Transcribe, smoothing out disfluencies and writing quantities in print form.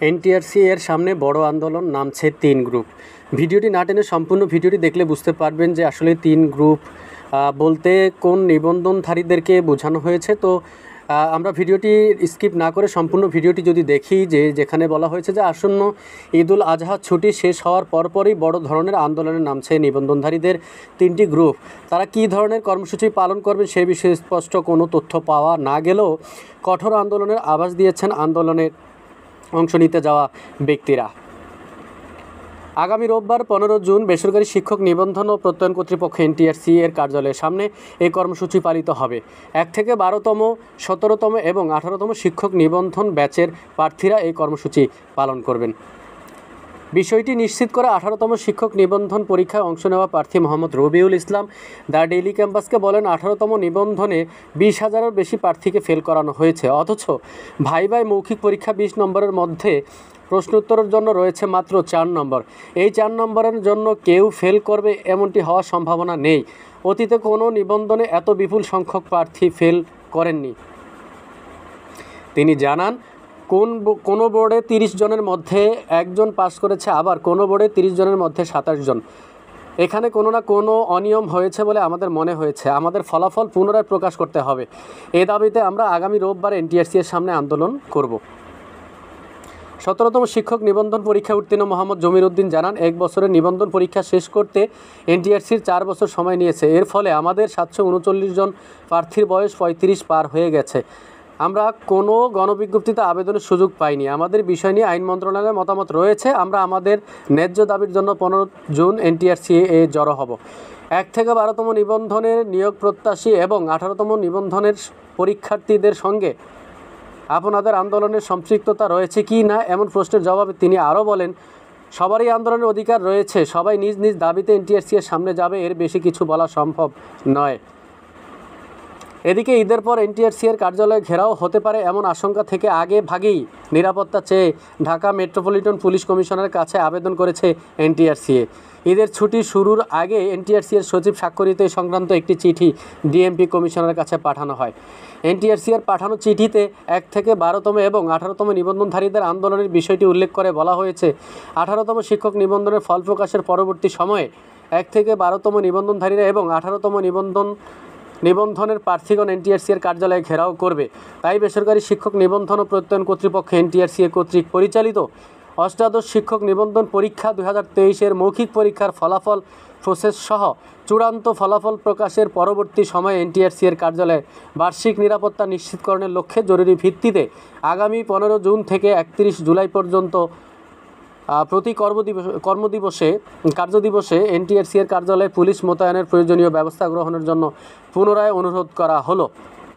NTRC এর সামনে বড় আন্দোলন নামছে 3 গ্রুপ। ভিডিওটি না টেনে সম্পূর্ণ ভিডিওটি দেখলে বুঝতে পারবেন যে আসলে 3 গ্রুপ বলতে কোন নিবন্ধনধারীদেরকে বোঝানো হয়েছে। তো আমরা ভিডিওটি স্কিপ না করে সম্পূর্ণ ভিডিওটি যদি দেখি, যেখানে বলা হয়েছে যে আসন্ন ঈদুল আজহা ছুটি শেষ হওয়ার পরপরই বড় ধরনের আন্দোলনে নামছে নিবন্ধনধারীদের 3টি গ্রুপ। তারা কী ধরনের কর্মসূচি পালন করবেন সে বিষয়ে স্পষ্ট কোনো তথ্য পাওয়া না গেলেও কঠোর আন্দোলনের আভাস দিয়েছেন আন্দোলনে অংশ নিতে যাওয়া ব্যক্তিরা। আগামী রোববার 15 জুন বেসরকারি শিক্ষক নিবন্ধন ও প্রত্যয়ন কর্তৃপক্ষ এনটিআরসি এর কার্যালয়ের সামনে এই কর্মসূচি পালিত হবে। 1 থেকে 12তম, 17তম এবং 18তম শিক্ষক নিবন্ধন ব্যাচের প্রার্থীরা এই কর্মসূচি পালন করবেন। বিষয়টি নিশ্চিত করে 18তম শিক্ষক নিবন্ধন পরীক্ষায় অংশ নেওয়া প্রার্থী মোহাম্মদ রবিউল ইসলাম দ্য ডেইলি ক্যাম্পাসকে বলেন, 18তম নিবন্ধনে 20,000-এর বেশি প্রার্থীকে ফেল করানো হয়েছে, অথচ ভাইভায় মৌখিক পরীক্ষা 20 নম্বরের মধ্যে প্রশ্ন উত্তরের জন্য রয়েছে মাত্র 4 নম্বর। এই 4 নম্বরের জন্য কেউ ফেল করবে এমনটি হওয়ার সম্ভাবনা নেই। অতীতে কোনো নিবন্ধনে এত বিপুল সংখ্যক প্রার্থী ফেল করেননি। তিনি জানান, কোনো বোর্ডে 30 জনের মধ্যে একজন পাস করেছে, আবার কোনো বোর্ডে 30 জনের মধ্যে 27 জন। এখানে কোনো না কোনো অনিয়ম হয়েছে বলে আমাদের মনে হয়েছে। আমাদের ফলাফল পুনরায় প্রকাশ করতে হবে। এই দাবিতে আমরা আগামী রোববার এনটিআরসি এর সামনে আন্দোলন করব। 17তম শিক্ষক নিবন্ধন পরীক্ষা উত্তীর্ণ মোহাম্মদ জমির উদ্দিন জানান, 1 বছরের নিবন্ধন পরীক্ষা শেষ করতে এনটিআরসির 4 বছর সময় নিয়েছে। এর ফলে আমাদের 739 জন প্রার্থীর বয়স 35 পার হয়ে গেছে। আমরা কোনো গণবিজ্ঞপ্তিতে আবেদনের সুযোগ পাইনি। আমাদের বিষয় নিয়ে আইন মন্ত্রণালয়ের মতামত রয়েছে। আমরা আমাদের ন্যায্য দাবির জন্য 15 জুন এনটিআরসি এ জড়ো হব। 1 থেকে 12তম নিবন্ধনের নিয়োগ প্রত্যাশী এবং 18তম নিবন্ধনের পরীক্ষার্থীদের সঙ্গে আপনাদের আন্দোলনের সম্পৃক্ততা রয়েছে কি না এমন প্রশ্নের জবাবে তিনি আরও বলেন, সবারই আন্দোলনের অধিকার রয়েছে, সবাই নিজ নিজ দাবিতে এনটিআরসি এর সামনে যাবে, এর বেশি কিছু বলা সম্ভব নয়। এদিকে ঈদের পর এনটিআরসি এর কার্যালয় ঘেরাও হতে পারে এমন আশঙ্কা থেকে আগে ভাগেই নিরাপত্তা চেয়ে ঢাকা মেট্রোপলিটন পুলিশ কমিশনারের কাছে আবেদন করেছে এনটিআরসি। ঈদের ছুটি শুরুর আগে এনটিআরসি এর সচিব স্বাক্ষরিত এই সংক্রান্ত একটি চিঠি ডিএমপি কমিশনারের কাছে পাঠানো হয়। এনটিআরসি এর পাঠানো চিঠিতে 1 থেকে 12তম এবং 18তম নিবন্ধনধারীদের আন্দোলনের বিষয়টি উল্লেখ করে বলা হয়েছে, 18তম শিক্ষক নিবন্ধনের ফল প্রকাশের পরবর্তী সময়ে 1 থেকে 12তম নিবন্ধনধারীরা এবং 18তম নিবন্ধনের প্রার্থীগণ এনটিআরসি এর কার্যালয়ে ঘেরাও করবে। তাই বেসরকারি শিক্ষক নিবন্ধন ও প্রত্যয়ন কর্তৃপক্ষ এনটিআরসি কর্তৃক পরিচালিত অষ্টাদশ শিক্ষক নিবন্ধন পরীক্ষা 2023-এর মৌখিক পরীক্ষার ফলাফল প্রসেস সহ চূড়ান্ত ফলাফল প্রকাশের পরবর্তী সময়ে এনটিআরসি এর কার্যালয়ে বার্ষিক নিরাপত্তা নিশ্চিতকরণের লক্ষ্যে জরুরি ভিত্তিতে আগামী 15 জুন থেকে 31 জুলাই পর্যন্ত প্রতি কার্যদিবসে এনটিআরসি এর কার্যালয়ে পুলিশ মোতায়েনের প্রয়োজনীয় ব্যবস্থা গ্রহণের জন্য পুনরায় অনুরোধ করা হলো।